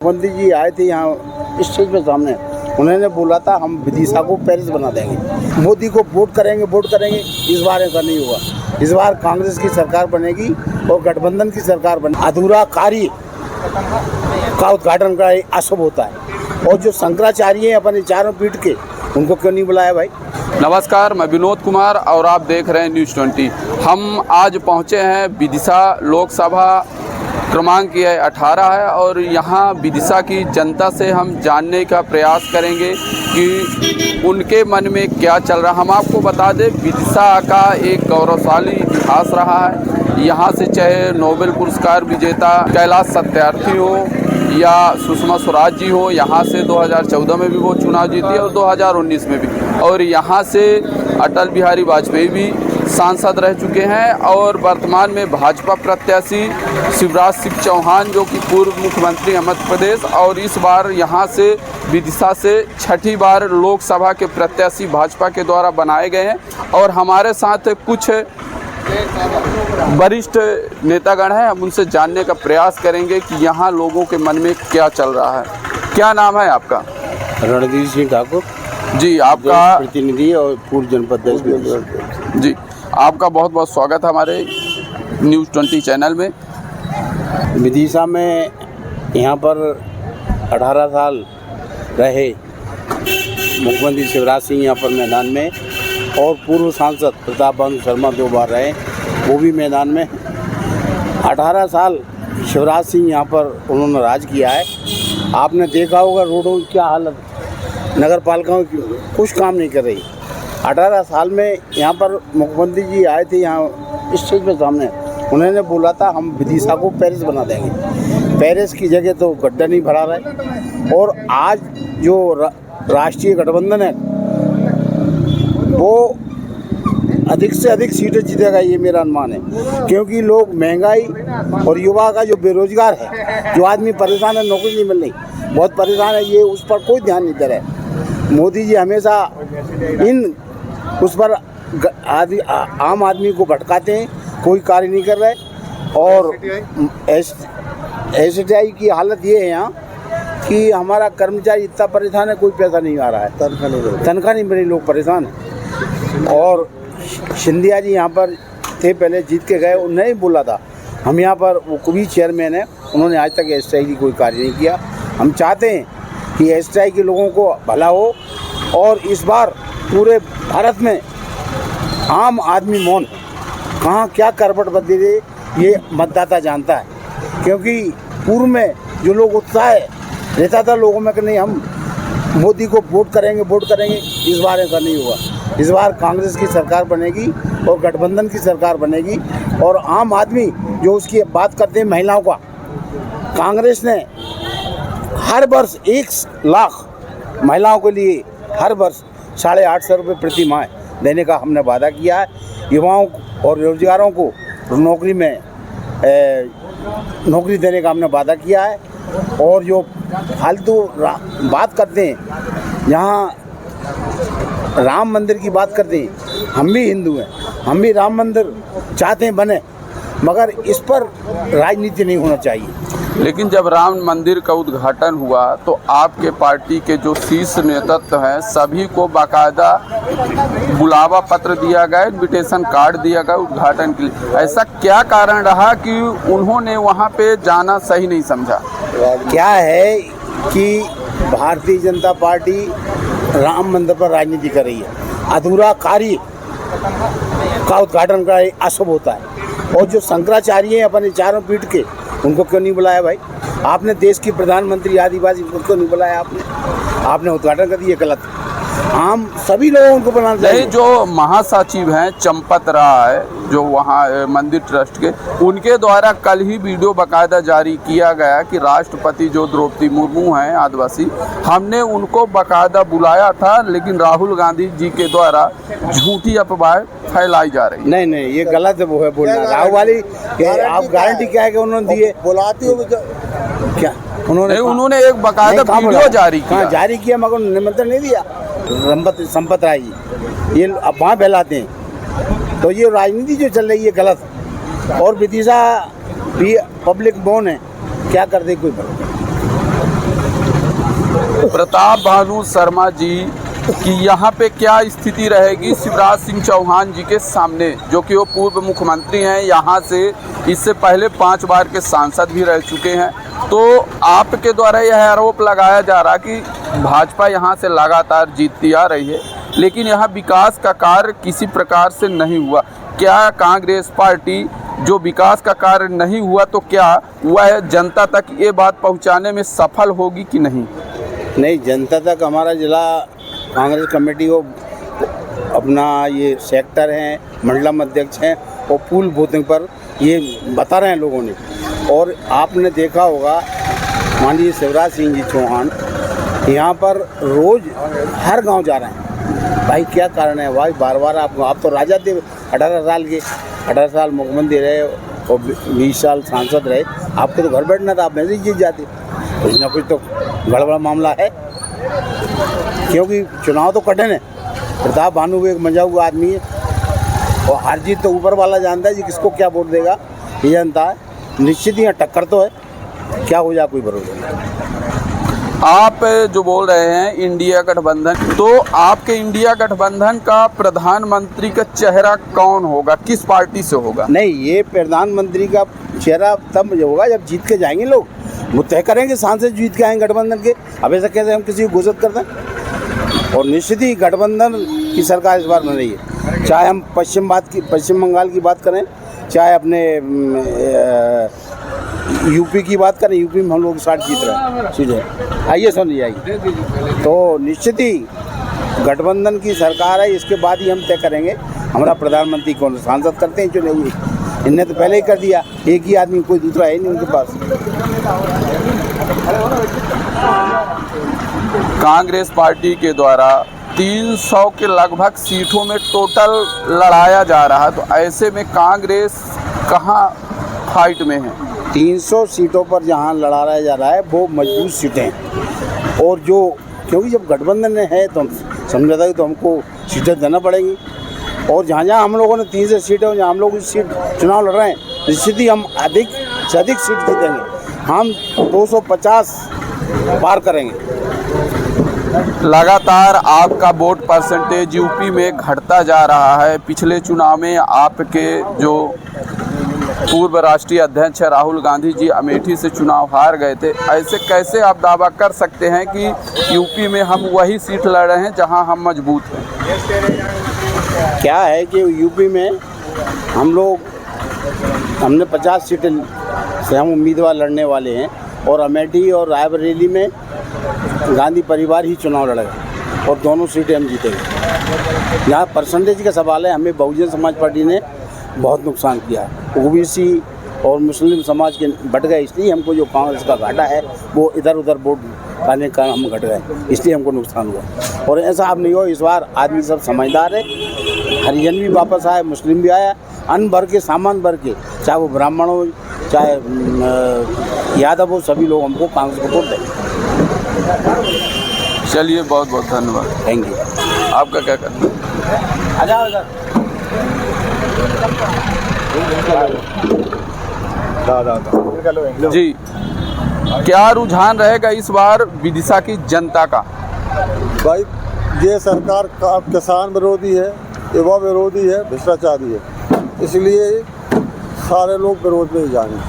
मोदी जी आए थे यहाँ स्टेज पे सामने, उन्होंने बोला था हम विदिशा को पेरिस बना देंगे। मोदी को वोट करेंगे। इस बार ऐसा नहीं हुआ। इस बार कांग्रेस की सरकार बनेगी और गठबंधन की सरकार बनेगी। अधूरा कार्य का उद्घाटन का अशुभ होता है। और जो शंकराचार्य हैं अपने चारों पीठ के, उनको क्यों नहीं बुलाया भाई? नमस्कार, मैं विनोद कुमार और आप देख रहे हैं न्यूज़ 20। हम आज पहुंचे हैं विदिशा लोकसभा क्रमांक ये 18 है और यहाँ विदिशा की जनता से हम जानने का प्रयास करेंगे कि उनके मन में क्या चल रहा है। हम आपको बता दें, विदिशा का एक गौरवशाली इतिहास रहा है। यहाँ से चाहे नोबेल पुरस्कार विजेता कैलाश सत्यार्थी हो या सुषमा स्वराज जी हो, यहाँ से 2014 में भी वो चुनाव जीती और 2019 में भी, और यहाँ से अटल बिहारी वाजपेयी भी सांसद रह चुके हैं और वर्तमान में भाजपा प्रत्याशी शिवराज सिंह चौहान जो कि पूर्व मुख्यमंत्री मध्य प्रदेश, और इस बार यहाँ से विदिशा से छठी बार लोकसभा के प्रत्याशी भाजपा के द्वारा बनाए गए हैं। और हमारे साथ कुछ वरिष्ठ नेतागण हैं, हम उनसे जानने का प्रयास करेंगे कि यहाँ लोगों के मन में क्या चल रहा है। क्या नाम है आपका? रणधीर सिंह ठाकुर जी, आपका प्रतिनिधि और पूर्व जनपद जी, आपका बहुत बहुत स्वागत है हमारे न्यूज़ 20 चैनल में। विदिशा में यहाँ पर 18 साल रहे मुख्यमंत्री शिवराज सिंह यहाँ पर मैदान में, और पूर्व सांसद प्रताप बांधु शर्मा 2 बार रहे, वो भी मैदान में। 18 साल शिवराज सिंह यहाँ पर उन्होंने राज किया है। आपने देखा होगा रोडों की क्या हालत, नगर पालिकाओं की कुछ काम नहीं कर रही। 18 साल में यहाँ पर मुख्यमंत्री जी आए थे यहाँ स्टेज पे सामने, उन्होंने बोला था हम विदिशा को पेरिस बना देंगे। पेरिस की जगह तो गड्ढा नहीं भरा रहा है। और आज जो राष्ट्रीय गठबंधन है वो अधिक से अधिक सीटें जीतेगा, ये मेरा अनुमान है। क्योंकि लोग महंगाई और युवा का जो बेरोजगार है, जो आदमी परेशान है, नौकरी नहीं मिल रही, बहुत परेशान है, ये उस पर कोई ध्यान नहीं दे रहा है। मोदी जी हमेशा उस पर आम आदमी को भटकाते हैं, कोई कार्य नहीं कर रहे। और STI की हालत ये है यहाँ कि हमारा कर्मचारी इतना परेशान है, कोई पैसा नहीं आ रहा है, तनख्वाह नहीं मिली, लोग परेशान हैं। और सिंधिया जी यहाँ पर थे, पहले जीत के गए, उन्होंने बोला था हम यहाँ पर, वो कोई चेयरमैन है, उन्होंने आज तक STI की कोई कार्य नहीं किया। हम चाहते हैं कि STI के लोगों को भला हो, और इस बार पूरे भारत में आम आदमी मौन, कहाँ क्या करवट बदली रही ये मतदाता जानता है। क्योंकि पूर्व में जो लोग उत्साह रहता था लोगों में कि नहीं हम मोदी को वोट करेंगे, इस बार ऐसा नहीं हुआ। इस बार कांग्रेस की सरकार बनेगी और गठबंधन की सरकार बनेगी। और आम आदमी जो उसकी बात करते हैं महिलाओं का, कांग्रेस ने हर वर्ष 1 लाख महिलाओं के लिए हर वर्ष 850 रुपये प्रति माह देने का हमने वादा किया है। युवाओं और बेरोजगारों को नौकरी देने का हमने वादा किया है। और जो फालतू बात करते हैं, यहाँ राम मंदिर की बात करते हैं, हम भी हिंदू हैं, हम भी राम मंदिर चाहते हैं बने, मगर इस पर राजनीति नहीं होना चाहिए। लेकिन जब राम मंदिर का उद्घाटन हुआ तो आपके पार्टी के जो शीर्ष नेतृत्व हैं सभी को बाकायदा बुलावा पत्र दिया गया, इन्विटेशन कार्ड दिया गया उद्घाटन के लिए। ऐसा क्या कारण रहा कि उन्होंने वहां पे जाना सही नहीं समझा? क्या है कि भारतीय जनता पार्टी राम मंदिर पर राजनीति कर रही है। अधूरा कार्य का उद्घाटन का अशुभ होता है। और जो शंकराचार्य हैं अपने चारों पीठ के, उनको क्यों नहीं बुलाया भाई? आपने देश की प्रधानमंत्री आदिवासी को क्यों नहीं बुलाया? आपने उद्घाटन कर दिया, गलत। आम सभी लोगों को बुलाना चाहिए। जो महासचिव हैं चंपत राय, जो वहाँ मंदिर ट्रस्ट के, उनके द्वारा कल ही वीडियो बाकायदा जारी किया गया कि राष्ट्रपति जो द्रौपदी मुर्मू हैं आदिवासी, हमने उनको बाकायदा बुलाया था, लेकिन राहुल गांधी जी के द्वारा झूठी अफवाह फैलाई जा रही। नहीं, ये गलत है, वो है बोलना। राहुल वाली आप गारंटी क्या है कि उन्होंने दिए? बुलाती हो क्या उन्होंने एक बाकायदा वीडियो जारी किया, मगर निमंत्रण नहीं दिया। संपत राय जी ये अफवाह फैलाते हैं, तो ये राजनीति जो चल रही है गलत। और विदिशा भी पब्लिक बोन है, क्या कर दे कोई। प्रताप भानु शर्मा जी कि यहाँ पे क्या स्थिति रहेगी शिवराज सिंह चौहान जी के सामने, जो कि वो पूर्व मुख्यमंत्री हैं, यहाँ से इससे पहले 5 बार के सांसद भी रह चुके हैं। तो आपके द्वारा यह आरोप लगाया जा रहा कि भाजपा यहाँ से लगातार जीतती आ रही है, लेकिन यहाँ विकास का कार्य किसी प्रकार से नहीं हुआ। क्या कांग्रेस पार्टी जो विकास का कार्य नहीं हुआ तो क्या वह जनता तक ये बात पहुँचाने में सफल होगी कि नहीं? नहीं, जनता तक हमारा जिला कांग्रेस कमेटी को अपना ये सेक्टर हैं, मंडलम अध्यक्ष हैं और पूल बूथिंग पर ये बता रहे हैं लोगों ने। और आपने देखा होगा माननीय शिवराज सिंह जी चौहान यहाँ पर रोज़ हर गांव जा रहे हैं। भाई क्या कारण है भाई? बार बार आप तो राजा थे 18 साल के, 18 साल मुख्यमंत्री रहे और 20 साल सांसद रहे। आपको तो घर बैठना था, आप वैसे ही जीत जाते। कुछ ना कुछ तो गड़बड़ मामला है, क्योंकि चुनाव तो कठिन है। प्रताप भानु एक मजा हुआ आदमी है और हार जीत तो ऊपर वाला जानता है जी, किसको क्या वोट देगा ये जानता है। निश्चित ही टक्कर तो है, क्या हो जाए कोई भरोसा नहीं। आप जो बोल रहे हैं इंडिया गठबंधन, तो आपके इंडिया गठबंधन का प्रधानमंत्री का चेहरा कौन होगा, किस पार्टी से होगा? नहीं, ये प्रधानमंत्री का चेहरा तब होगा जब जीत के जाएंगे लोग, वो तय करेंगे। सांसद जीत के आएंगे गठबंधन के, अब ऐसा कैसे हम किसी को घोषित करते हैं? और निश्चित ही गठबंधन की सरकार इस बार बन रही है। चाहे हम पश्चिम बंगाल की बात करें, चाहे अपने यूपी की बात करें, यूपी में हम लोग 60 जीत रहे हैं सीटें। आइए सुन जाएगी, तो निश्चित ही गठबंधन की सरकार है। इसके बाद ही हम तय करेंगे हमारा प्रधानमंत्री कौन। सांसद करते हैं चुने हुए, इनने तो पहले ही कर दिया। एक ही आदमी, कोई दूसरा है नहीं उनके पास। कांग्रेस पार्टी के द्वारा 300 के लगभग सीटों में टोटल लड़ाया जा रहा है, तो ऐसे में कांग्रेस कहाँ फाइट में है? 300 सीटों पर जहाँ लड़ाया जा रहा है वो मजबूत सीटें हैं। और जो क्योंकि जब गठबंधन में है तो हम समझा था कि तो हमको सीटें देना पड़ेंगी। और जहाँ जहाँ हम लोगों ने 300 सीटें, जहाँ हम लोग इस सीट चुनाव लड़ रहे हैं, निश्चित ही हम अधिक से अधिक सीट जीतेंगे। हम 250 पार करेंगे। लगातार आपका वोट परसेंटेज यूपी में घटता जा रहा है। पिछले चुनाव में आपके जो पूर्व राष्ट्रीय अध्यक्ष राहुल गांधी जी अमेठी से चुनाव हार गए थे। ऐसे कैसे आप दावा कर सकते हैं कि यूपी में हम वही सीट लड़ रहे हैं जहां हम मजबूत हैं? क्या है कि यूपी में हमने 50 सीटें से हम उम्मीदवार लड़ने वाले हैं और अमेठी और रायबरेली में गांधी परिवार ही चुनाव लड़ेगा और दोनों सीटें हम जीतेंगे। यहाँ परसेंटेज का सवाल है, हमें बहुजन समाज पार्टी ने बहुत नुकसान किया। ओबीसी और मुस्लिम समाज के बट गए, इसलिए हमको जो कांग्रेस का घाटा है वो इधर उधर वोट पाने का हम घट गए, इसलिए हमको नुकसान हुआ। और ऐसा अब नहीं हो, इस बार आदमी सब समझदार है। हरिजन भी वापस आए, मुस्लिम भी आया, अन्न भर के सामान भर के, चाहे वो ब्राह्मण हो चाहे यादव हो, सभी लोग हमको कांग्रेस को वोट दें। चलिए, बहुत बहुत धन्यवाद। Thank you. आपका क्या कहना है? जी, क्या रुझान रहेगा इस बार विदिशा की जनता का? भाई ये सरकार का किसान विरोधी है, युवा विरोधी है, भ्रष्टाचारी है, इसलिए सारे लोग विरोध में ही जाएंगे।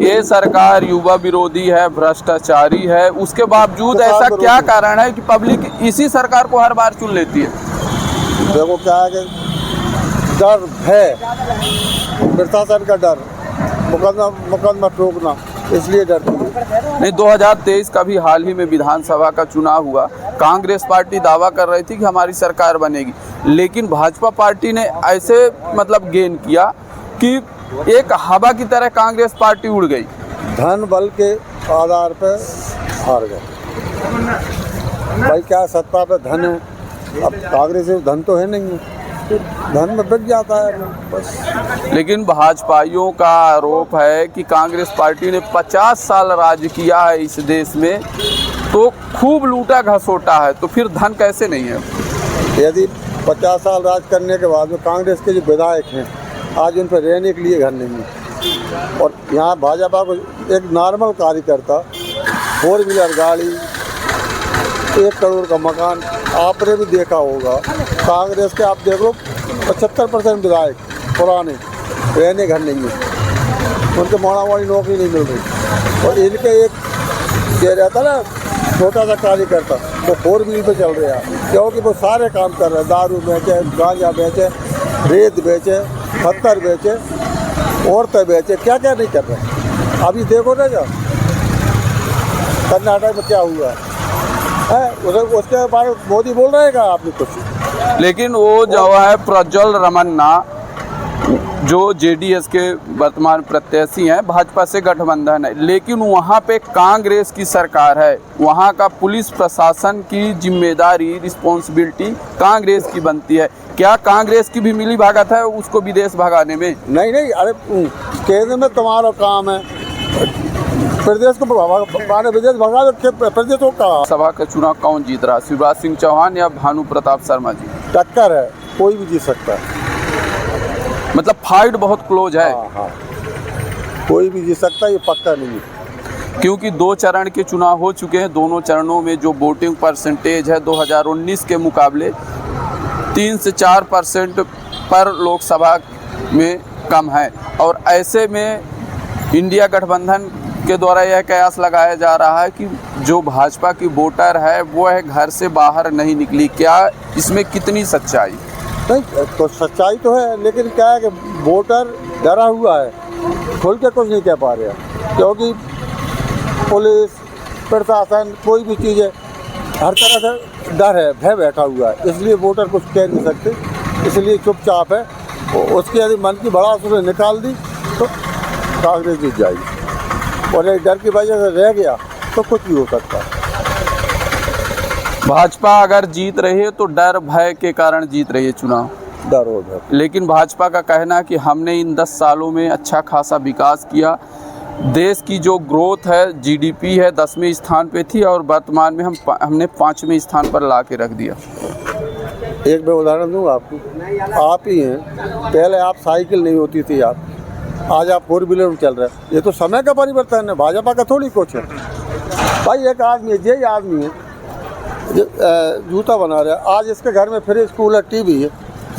ये सरकार युवा विरोधी है, भ्रष्टाचारी है, उसके बावजूद ऐसा क्या कारण है कि पब्लिक इसी सरकार को हर बार चुन लेती है? देखो क्या है कि डर है, प्रशासन का डर, मुकदमा रोकना, इसलिए डरती है। नहीं, 2023 का भी हाल ही में विधानसभा का चुनाव हुआ। कांग्रेस पार्टी दावा कर रही थी कि हमारी सरकार बनेगी, लेकिन भाजपा पार्टी ने ऐसे मतलब गेन किया कि एक हवा की तरह कांग्रेस पार्टी उड़ गई। धन बल के आधार पर हार गए। भाई क्या सत्ता पे धन है, अब कांग्रेस में धन तो है नहीं है, धन में बिक जाता है बस। लेकिन भाजपाइयों का आरोप है कि कांग्रेस पार्टी ने 50 साल राज किया है इस देश में, तो खूब लूटा घसोटा है, तो फिर धन कैसे नहीं है? यदि 50 साल राज करने के बाद में कांग्रेस के जो विधायक हैं आज उन पर रहने के लिए घर नहीं है। और यहाँ भाजपा को एक नॉर्मल कार्यकर्ता 4 व्हीलर गाड़ी, 1 करोड़ का मकान। आपने भी देखा होगा कांग्रेस के, आप देख लो 75% विधायक पुराने, रहने घर नहीं है, उनके मोड़ा मोड़ी नौकरी नहीं मिल रही। और इनके एक ये रहता ना छोटा सा कार्यकर्ता, वो 4 व्हील पे चल रहे हैं, क्योंकि वो सारे काम कर रहे हैं, दारू बेचे, गांजा बेचे, रेत बेचे, पत्थर बेचे, औरतें बेचे, क्या क्या नहीं कर रहे। अभी देखो ना क्या कर्नाटक में क्या हुआ है, उसके बारे में मोदी बोल रहे हैं आपने कुछ। लेकिन वो जो है प्रज्वल रमन्ना जो जेडीएस के वर्तमान प्रत्याशी हैं, भाजपा से गठबंधन है, लेकिन वहाँ पे कांग्रेस की सरकार है, वहाँ का पुलिस प्रशासन की जिम्मेदारी रिस्पॉन्सिबिलिटी कांग्रेस की बनती है। क्या कांग्रेस की भी मिली भगत है उसको विदेश भगाने में? नहीं नहीं, अरे केंद्र में तुम्हारा काम है, प्रदेश को विदेश भगा दो, प्रदेश को कहा। सभा का चुनाव कौन जीत रहा, शिवराज सिंह चौहान या भानु प्रताप शर्मा जी? टक्कर है, कोई भी जीत सकता है, मतलब फाइट बहुत क्लोज है। हाँ, कोई भी जीत सकता है, ये पक्का नहीं है। क्योंकि 2 चरण के चुनाव हो चुके हैं, दोनों चरणों में जो वोटिंग परसेंटेज है 2019 के मुकाबले 3 से 4% पर लोकसभा में कम है। और ऐसे में इंडिया गठबंधन के द्वारा यह कयास लगाया जा रहा है कि जो भाजपा की वोटर है वो है घर से बाहर नहीं निकली। क्या इसमें कितनी सच्चाई? नहीं तो सच्चाई तो है, लेकिन क्या है कि वोटर डरा हुआ है, खुल के कुछ नहीं कह पा रहे हैं, क्योंकि पुलिस प्रशासन कोई भी चीज़ है, हर तरह से डर है, भय बैठा हुआ है, इसलिए वोटर कुछ कह नहीं सकते, इसलिए चुपचाप है। उसकी यदि मन की भड़ास उसने निकाल दी तो कांग्रेस जीत जाएगी, और एक डर की वजह से रह गया तो कुछ भी हो सकता है। भाजपा अगर जीत रही है तो डर भय के कारण जीत रही है चुनाव, डर हो गया। लेकिन भाजपा का कहना है कि हमने इन 10 सालों में अच्छा खासा विकास किया, देश की जो ग्रोथ है, जीडीपी है 10वें स्थान पे थी और वर्तमान में हमने 5वें स्थान पर ला के रख दिया। एक मैं उदाहरण दूँ आपको, आप ही हैं, पहले आप साइकिल नहीं होती थी, आप आज आप 4 व्हीलर में चल रहे हैं, ये तो समय का परिवर्तन है, भाजपा का थोड़ी कुछ है। भाई एक आदमी है, यही आदमी है जूता बना रहा है, आज इसके घर में फ्रिज, कूलर, टीवी है,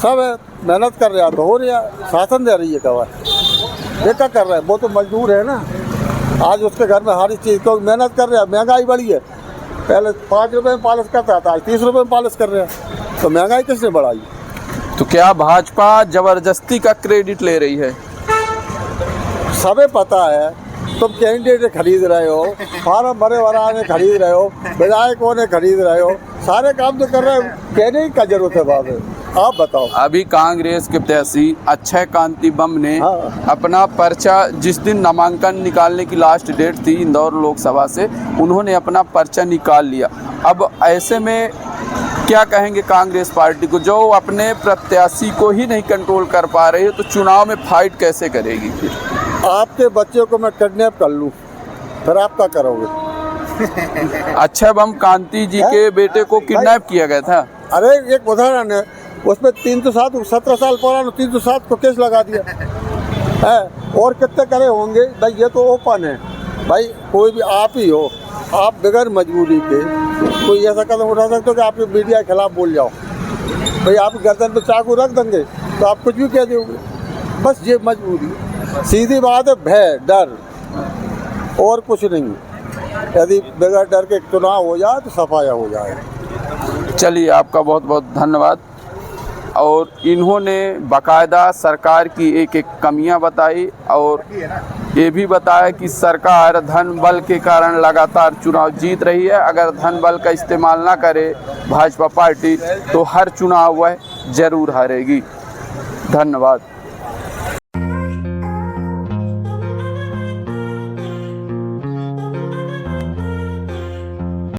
सब है, मेहनत कर रहा है तो हो रहा, शासन दे रही है कवा, ये क्या कर रहा है, वो तो मजदूर है ना। आज उसके घर में हर चीज़ को मेहनत कर रहा है, महंगाई बढ़ी है, पहले 5 रुपये में पॉलिश करता था, आज 30 रुपये में पॉलिश कर रहे हैं, तो महंगाई किसने बढ़ाई? तो क्या भाजपा जबरदस्ती का क्रेडिट ले रही है? सबे पता है, तुम कैंडिडेट खरीद रहे हो, फार्म भरे वाले खरीद रहे हो, विधायकों ने खरीद रहे हो, सारे काम तो कर रहे हो, कहने की क्या जरूरत है बात है? आप बताओ। अभी कांग्रेस के प्रत्याशी अक्षय कांति बम ने अपना पर्चा, जिस दिन नामांकन निकालने की लास्ट डेट थी इंदौर लोकसभा से, उन्होंने अपना पर्चा निकाल लिया। अब ऐसे में क्या कहेंगे कांग्रेस पार्टी को, जो अपने प्रत्याशी को ही नहीं कंट्रोल कर पा रही है, तो चुनाव में फाइट कैसे करेगी? फिर आपके बच्चे को मैं किडनैप कर लूँ, फिर आप क्या करोगे? अक्षय बम कांति जी के बेटे को किडनैप किया गया था। अरे एक उदाहरण है, उसमें 307 17 साल पुराना 307 को केस लगा दिया है, और कितने करे होंगे भाई, ये तो ओपन है भाई। कोई भी आप ही हो, आप बगैर मजबूरी के कोई ऐसा कदम उठा सकते हो कि आप मीडिया के खिलाफ बोल जाओ, भाई आप गर्दन पे चाकू रख देंगे तो आप कुछ भी कह दोगे, बस ये मजबूरी, सीधी बात है, भय, डर और कुछ नहीं। यदि बगैर डर के चुनाव हो जाए तो सफाया हो जाए। चलिए, आपका बहुत बहुत धन्यवाद। और इन्होंने बाकायदा सरकार की एक एक कमियां बताई और ये भी बताया कि सरकार धन बल के कारण लगातार चुनाव जीत रही है। अगर धन बल का इस्तेमाल ना करे भाजपा पार्टी तो हर चुनाव वह जरूर हारेगी। धन्यवाद।